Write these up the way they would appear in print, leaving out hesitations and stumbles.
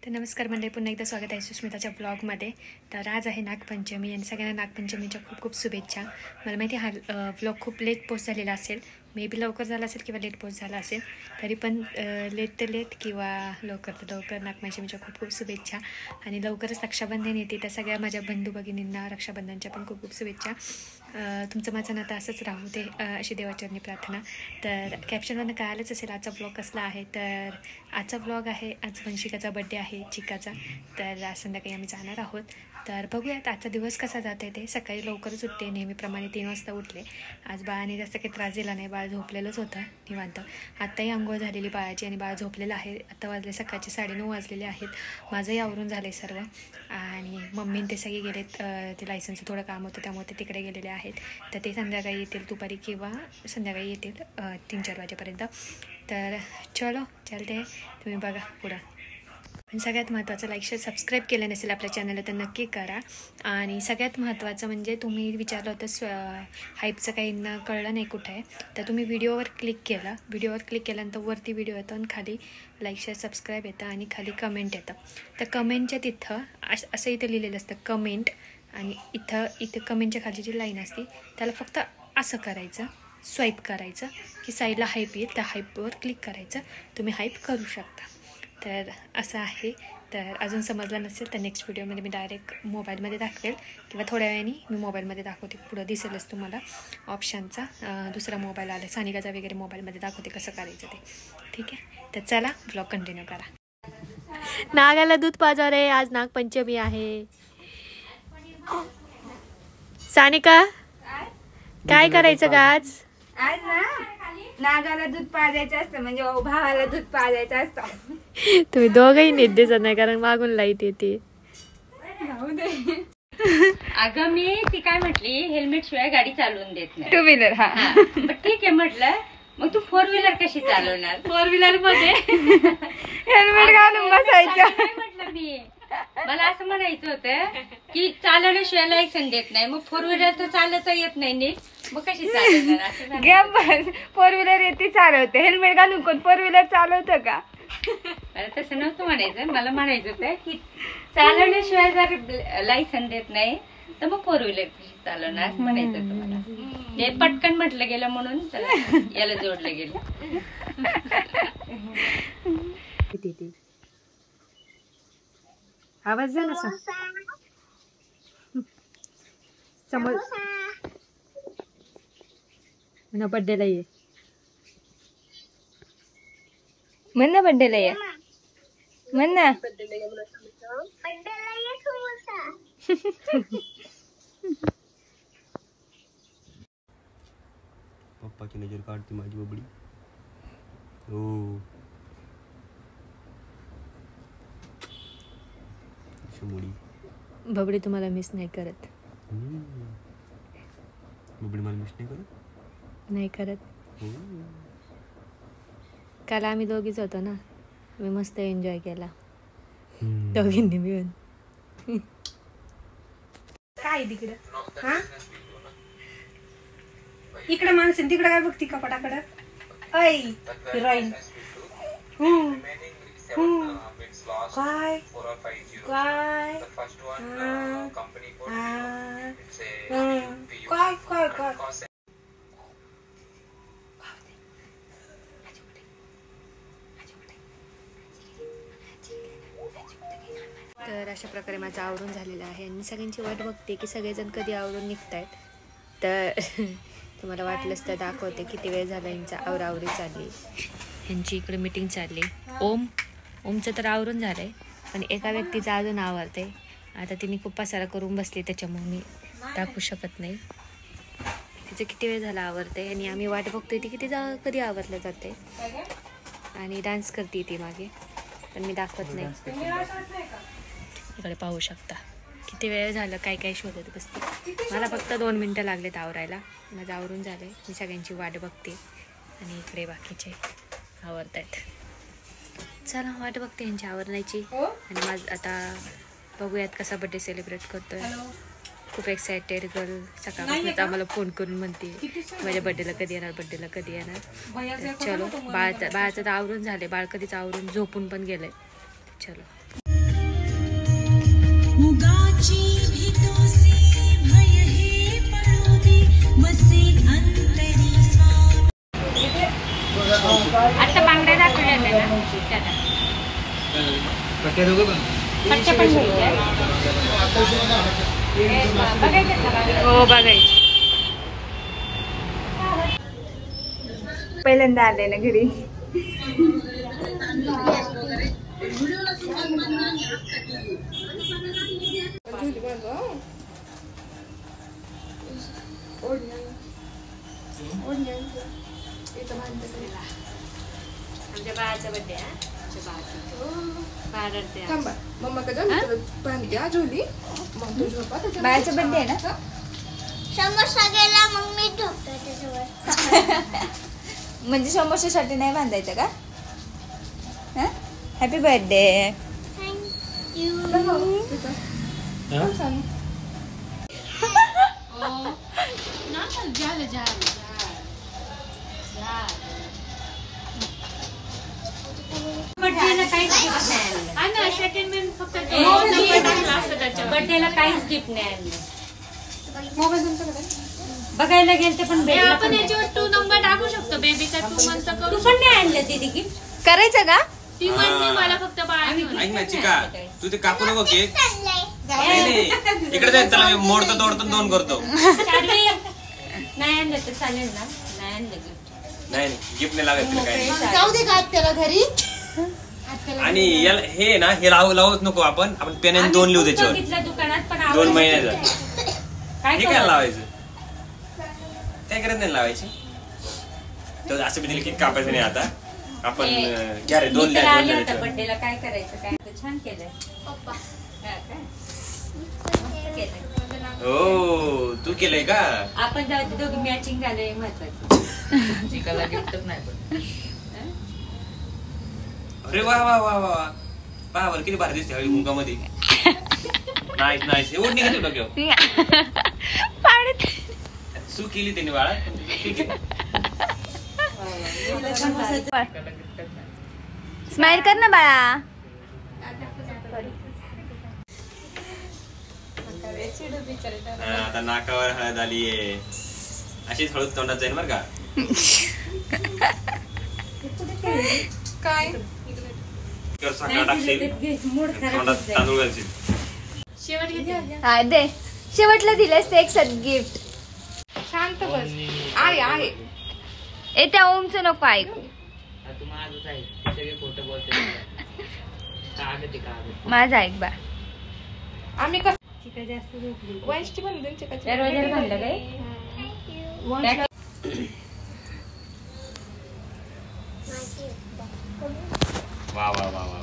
तर नमस्कार मंडळी, पुन्हा एकदा स्वागत आहे सुष्मिताच्या ब्लॉगमध्ये. तर आज आहे नागपंचमी आणि सगळ्यांना नागपंचमीच्या खूप खूप शुभेच्छा. मला माहिती हा ब्लॉग खूप लेट पोस्ट झालेला असेल, मे बी लवकर झाला असेल किंवा लेट पोस्ट झाला असेल, तरी पण लेट तर लेट किंवा लवकर तर लवकर नागपंचमीच्या खूप खूप शुभेच्छा. आणि लवकरच रक्षाबंधन येते, तर सगळ्या माझ्या बंधू भगिनींना रक्षाबंधनच्या पण खूप खूप शुभेच्छा. तुमचं माझं नातं असंच राहू दे अशी देवाचरणी प्रार्थना. तर कॅप्शनवरनं कळालंच असेल आजचा ब्लॉग कसला आहे. तर आजचा ब्लॉग आहे, आज वंशिकाचा बड्डे आहे, चिकाचा. तर आज संध्याकाळी आम्ही जाणार आहोत. तर बघूयात आजचा दिवस कसा जात आहे ते. सकाळी लवकरच उठते, नेहमीप्रमाणे 3 वाजता उठले. आज बाळाने जास्त काही त्रास दिला नाही, बाळ झोपलेलंच होतं निवांत. आत्ताही आंघोळ झालेली बाळाची आणि बाळ झोपलेलं आहे. आता वाजले सकाळचे 9:30 वाजलेले आहेत. माझंही आवरून झालं आहे सर्व. आणि मम्मीन ते सगळे गेलेत, ते लायसन्सचं थोडं काम होतं त्यामुळे ते तिकडे गेलेले आहेत. तर ते संध्याकाळी येतील, दुपारी किंवा संध्याकाळी येतील 3-4 वाजेपर्यंत. तर चलो चलते, तुम्ही बघा पुढं. पण सगळ्यात महत्त्वाचं, लाईक शेअर सबस्क्राईब केलं नसेल आपल्या चॅनलला तर नक्की करा. आणि सगळ्यात महत्त्वाचं म्हणजे तुम्ही विचारलं होतं हाईपचं काहींना कळलं नाही कुठं आहे, तर तुम्ही व्हिडिओवर क्लिक केला. व्हिडिओवर क्लिक केल्यानंतर वरती व्हिडिओ येतो आणि खाली लाईक शेअर सबस्क्राईब येतं आणि खाली कमेंट येतं. तर कमेंटच्या तिथं असं इथं लिहिलेलं असतं कमेंट, आणि इथं कमेंटच्या खाली जी लाईन असते त्याला फक्त असं करायचं, स्वाईप करायचं की साईडला हाईप येईल, त्या हाईपवर क्लिक करायचं, तुम्ही हाईप करू शकता. तर असं आहे. तर अजून समजलं नसेल तर नेक्स्ट व्हिडिओमध्ये मी डायरेक्ट मोबाईलमध्ये दाखवेल किंवा थोड्या वेळाने मी मोबाईलमध्ये दाखवते. पुढं दिसेलच तुम्हाला ऑप्शनचा दुसरा मोबाईल आला, सानिकाचा वगैरे मोबाईलमध्ये दाखवते कसं करायचं ते. ठीक आहे, तर चला ब्लॉग कंटिन्यू करा. नागाला दूध पाजवा रे, आज नागपंचमी आहे. सानिका काय करायचं का आज? आज ना नागाला दूध पाजायचं असतं, म्हणजे भावाला दूध पाजायचं असतं. तुम्ही दोघंही नीट दिसत नाही कारण मागून लाईट येते. अगं मी ती काय म्हटली, हेल्मेट शिवाय गाडी चालवून देत नाही. 2 व्हीलर. हा ठीक आहे म्हटलं, मग तू 4 व्हीलर कशी चालवणार? 4 व्हीलर मध्ये हेल्मेट घालून बसायचं. म्हटलं मी, मला असं म्हणायचं होतं की चालवण्याशिवाय लायसन देत नाही, मग 4 व्हीलर तर चालवता येत नाही नीट, मग कशी चालवणार? असं गॅप बस. 4 व्हीलर येते चालवते, हेल्मेट घालून कोण 4 व्हीलर चालवतं का? मला तसं नव्हतं म्हणायचं. मला म्हणायचं होतं की चालवण्याशिवाय जर लायसन देत नाही तर मग 4 व्हीलर कशी चालवणार असं म्हणायचं होतं मला. ते पटकन म्हटलं गेलं म्हणून याला जोडलं गेलं. आवाज झाला समज ना. बड्डेला ये म्हण ना, बड्डेला ये म्हण ना. पप्पाची नजर काढते माझी बबडी. हो बबडी तुम्हाला मिस नाही करत. बबडी मला मिस नाही करत. काल आम्ही दोघीच होतो ना, मी मस्त एन्जॉय केला दोघींनी मिळून. काय तिकडं? हा इकडे माणसं तिकडे काय बघती कपाटाकडं? ऐ हिरोईन. काय काय काय काय काय तर अशा प्रकारे माझं आवरून झालेलं आहे आणि सगळ्यांची वाट बघते की सगळेजण कधी आवरून निघतायत. तर तुम्हाला वाटलंच तर दाखवते किती वेळ झाला यांचा आवरावरी चालली. यांची इकडे मीटिंग चालली. ओमचं तर आवरून झालं आहे, पण एका व्यक्तीचं अजून आवरते. आता तिने खूप पसारा करून बसली, त्याच्यामुळे मी दाखवू शकत नाही. तिचं किती वेळ झाला आवरते आणि आम्ही वाट बघतोय ती कधी आवरलं जाते. आणि डान्स करते ती मागे, पण मी दाखवत नाही. इकडे पाहू शकता किती वेळ झालं काय काय शोधत बसते. मला फक्त 2 मिनटं लागलेत आवरायला. माझं आवरून झालं आहे, मी सगळ्यांची वाट बघते आणि इकडे बाकीचे आवरत आहेत. चला वाट बघते यांची आवरण्याची. आणि माझं आता बघूयात कसा बड्डे सेलिब्रेट करतोय. खूप एक्सायटेड गर्ल. सकाळपासूनच आम्हाला फोन करून म्हणते माझ्या बड्डेला कधी येणार. चलो बाळाचं तर आवरून झाले, बाळ कधीच आवरून झोपून पण गेलंय. चलो टाटा. पट्ट्या दोघं पण पट्ट्या पण घ्यायच्या. बघायचं का? हो बघायची. पहिल्यांदा आले ना घरी. आमच्या बाळाचा बर्थडे. बाळाचा बर्थडे आहे ना. समोसा गेला मग मी झोपतो त्याच्यावर. म्हणजे समोश्यासाठी नाही बांधायचं का? Happy birthday. बर्थडेला काहीच गिफ्ट नाही आणलं. बघायला गेलते पण आपण याच्यावर 2 नंबर टाकू शकतो. बेबीचा 2 मंथ तू करू. पण नाही आणलं दीदी गिफ्ट. करायचं का? ती म्हणली मला फक्त बाळ घेऊन. ऐक ना चिका, तू ते कापू नको केक. नाही इकडे जायचं, चला मी मोडतो तोडतो 2 करतो. नाही आणलं तर चालेल ना. नाही आणलं गिफ्ट. नाही गिफ्ट नाही लागत काय नाही. जाऊ दे का त्याला घरी. आणि याला हे ना हे लावूच नको. आपण पेन 2 लिहू त्याच्यावर. दुकानात पण 2 महिन्याचं काय हे काय लावायचं, काय करत नाही लावायची. तर असं दिलं की कापायचं नाही. आता आपण घ्या रे 2 बर्थडेला काय करायचं. काय छान केलंय पप्पा. हो तू केलंय का. आपण जाऊ दोघी मॅचिंग झालंय महत्वाचं. चिकाला गिफ्टच नाही पण. अरे वा वा वा वा पहा बरं किती भारी दिसते हळदी कुंकामध्ये. Nice nice. एवढं निघत होतं घेऊ सू केली त्यांनी बाळा. ठीक आहे. स्माइल कर ना बाळा. आता नाकावर हळद आलीये. अशीच हळद तोंडात जाईल बरं का. काय साखर टाकशील तोंडात तांदूळ घालशील. शेवट घेते. हा दे. शेवटला दिलंस ते एक गिफ्ट. शांत बस. आहे ए त्या ओमचं नको ऐकू. तू माझंच आहे, ते सगळे खोटं बोलते. कागद ते कागद. माझं ऐक बा. आम्ही कसं वंशची पण दरवाजाला बांधलं काय. वा वा वा वा.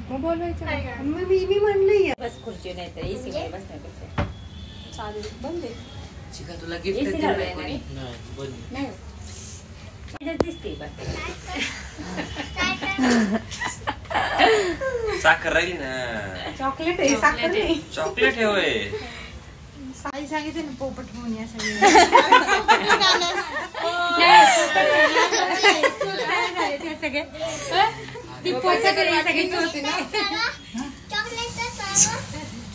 मग बोलवायचं. मी म्हणलं बस खुर्ची नाही तर एसी मध्ये बसण्यापेक्षा. चिका तुला गिफ्ट AC दिलं लावलंय कोणी? ना? नाही बोल. नाही त्याच्यात दिसते बा. साखर राहिली ना. चॉकलेट आहे साखर नाही. चॉकलेट आहे होय. आई सांगितलं ना पोपट होऊन या सगळे.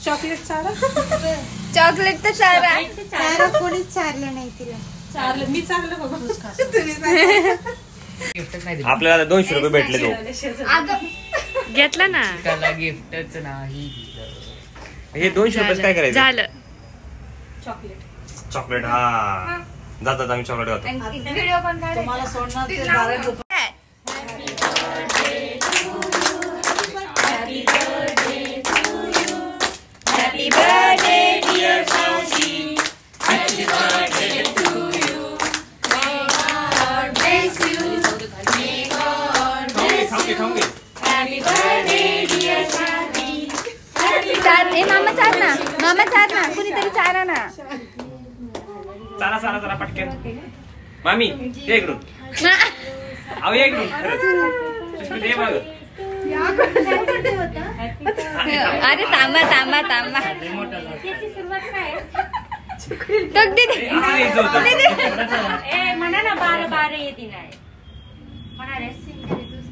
चॉकलेट चारा. चॉकलेट तर चारा. चारा कोणीच चारलं नाही तिला. चारलं मी चारलं बाबा. गिफ्टच नाही दिलं. आपल्याला 200 रुपये भेटले तो. घेतला ना. चिकाला गिफ्टच नाही दिलं. हे 200 रुपये काय करायचं. झालं. चॉकलेट हा जातात आम्ही चॉकलेट खातो. व्हिडिओ पण काढायचा. Happy birthday dear Shaushi. Happy birthday to you. May God bless you. May God bless you. Happy birthday dear Shaushi. चार. ए मामा चार ना. मामा चार ना. कुणीतरी चारा ना. चला चला चला पटकन. मामी ये इकडून. अहो ये इकडून. सुष्मित ये मागं. अरे थांबा थांबा थांबा. टक दे दे. म्हणा ना 12 येते नाही म्हणा रे.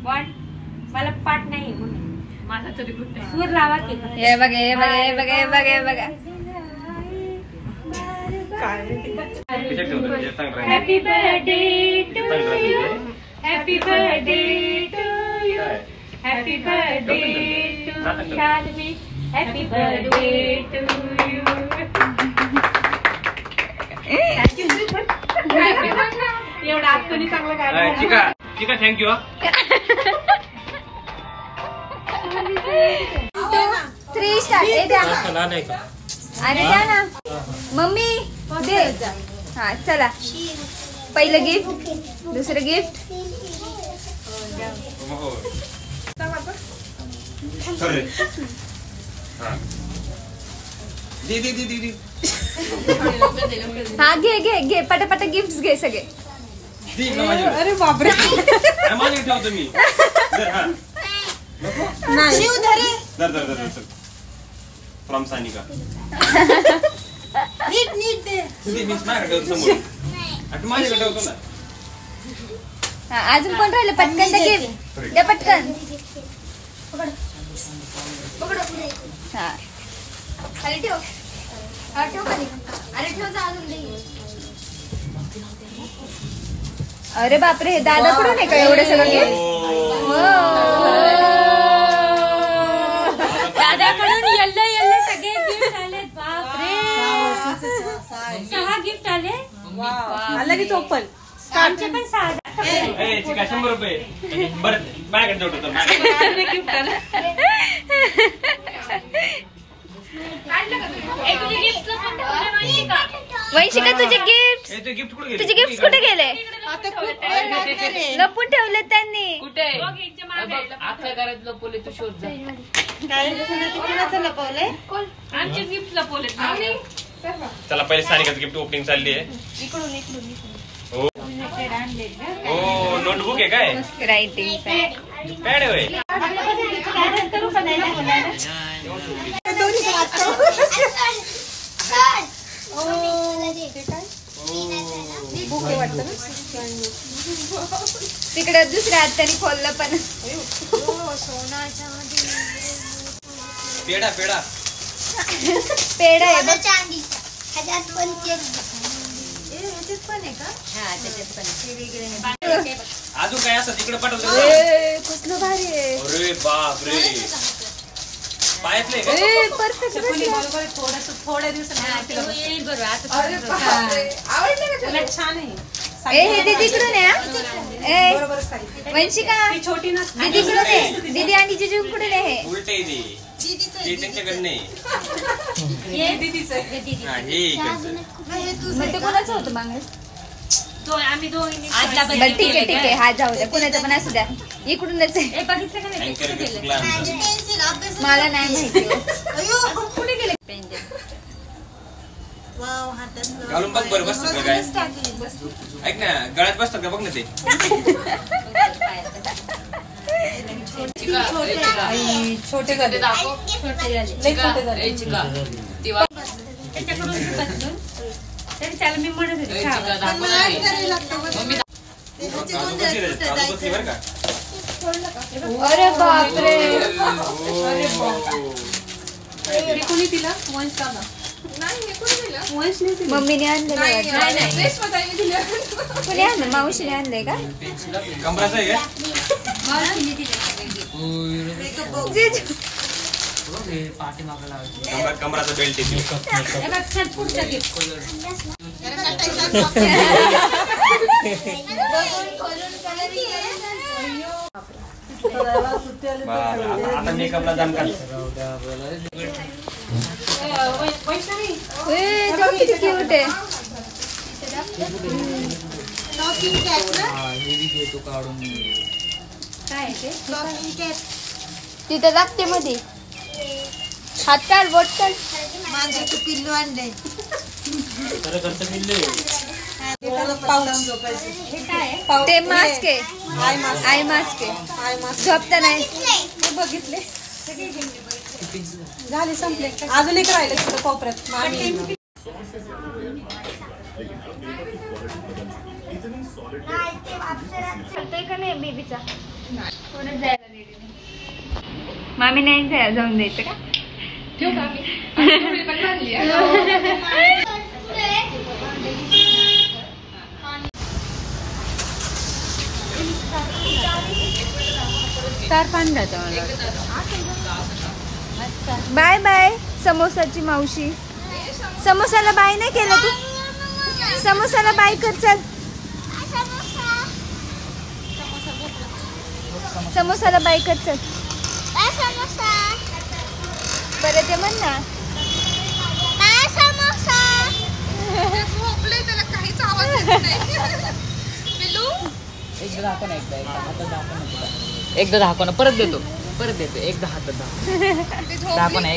पण मला पाठ नाही म्हणून मला तरी कुठे सूर लावा की. हे बघा हे बघा हे बघा हे बघा हे बघा. खिशात ठेवतो म्हणजे चांगलं राहील. हॅपी बर्थडे टू चांगलं राहील यू. ते. Happy birthday to you. काय? Happy birthday to Shalini. Happy birthday to you. एवढा आत्तोनी चांगलं काय चिका चिका थँक्यू. 3 स्टार्ट. ए द्या अरे द्या ना मम्मी दे. हा चला पहिलं गिफ्ट दुसरं गिफ्ट. हा घे घे घे पटापट गिफ्ट घे सगळे. अरे बापरे ठेवतो मी. फ्रॉम सानिका. नीट दे. माझ्याकडे ठेवतो ना. हा अजून कोण राहिलं पटकन द्या गिफ्ट द्या पटकन. हा खाली ठेव. हा ठेव खाली. अरे ठेव जा अजून दे. अरे बापरे हे दादा कडून आहे का एवढं सगळं गिफ्ट. दादाकडून येल्लो येल्लो सगळे गिफ्ट आले. बापरे 6 गिफ्ट आले. आलं की चोपल. आमचे पण 6. चिका 100 रुपये. बरं माझ्याकडे ठेवतो. वंशिका तुझे गिफ्ट तुझे गिफ्ट कुठे गेले. लपून ठेवले त्यांनी. कुठे आपल्या घरात लपवले तू शोध जा. आमचे गिफ्ट लपवले. चला पहिले सानिकाचं गिफ्ट ओपनिंग चालली आहे. हो नोटबुक आहे काय. रायटिंग पॅड आहे. तिकडे दुसऱ्या हाताने खोललं पण. पेढा पेढा पेढा आहे बघ. चांदीचा ह्याच्यात पण केक. अजून काय असं तिकडे पाठवतो. कसलं भारी आहे. अरे बाप रे पायातले का. परफेक्ट थोड्या दिवसात छान आहे. हे दीदीकडून आहे. वंशिका छोटी ना दीदीकडून आहे. दीदी आणि जिजूकडून आहे. उलटे दे ते त्यांच्याकडे नाही. मग ते कोणाचं होतं मागे. आम्ही दोघींनी बरं ठीक आहे ठीक आहे. हा जाऊ द्या कुणाचं पण असू द्या. इकडूनच आहे. बघितलं का नाही. मला नाही माहिती. कुठे गेले. घालून बघ बरं बसतात का काय. ऐक ना गळ्यात बसतात का बघ ना ते. छोटे झाले. त्याच्याकडून बदलून तरी त्याला मी म्हणत होते अरे बापरे. कोणी तिला मम्मीने आणलं कोणी आणलं. मावशीने आणलंय का. कमराचं आहे का. कमराचा बेल्ट आहे. पुढचं गिफ्ट. आता मेकअपला जाम काढ. किती क्यूट आहे. तिथं लागते मध्ये. हात काढ बोट काढ. पिल्लू आणलंय. ते मास्क आहे. आय मास्क आहे. झोपता नाही. बघितले झाले संपले. अजून एक राहिलं तिथं कोपऱ्यात. का नाही बेबीचा मामी नाही जाऊन द्यायचं का. ठेवू का स्टार फान जातो मला. बाय बाय समोसाची मावशी. समोसाला बाय नाही केलं तू. समोसाला बाय कर चल. समोसाला बाय कर चल. परत ये म्हण ना. एकदा दाखव ना परत देतो एकदा हातात दाखव ना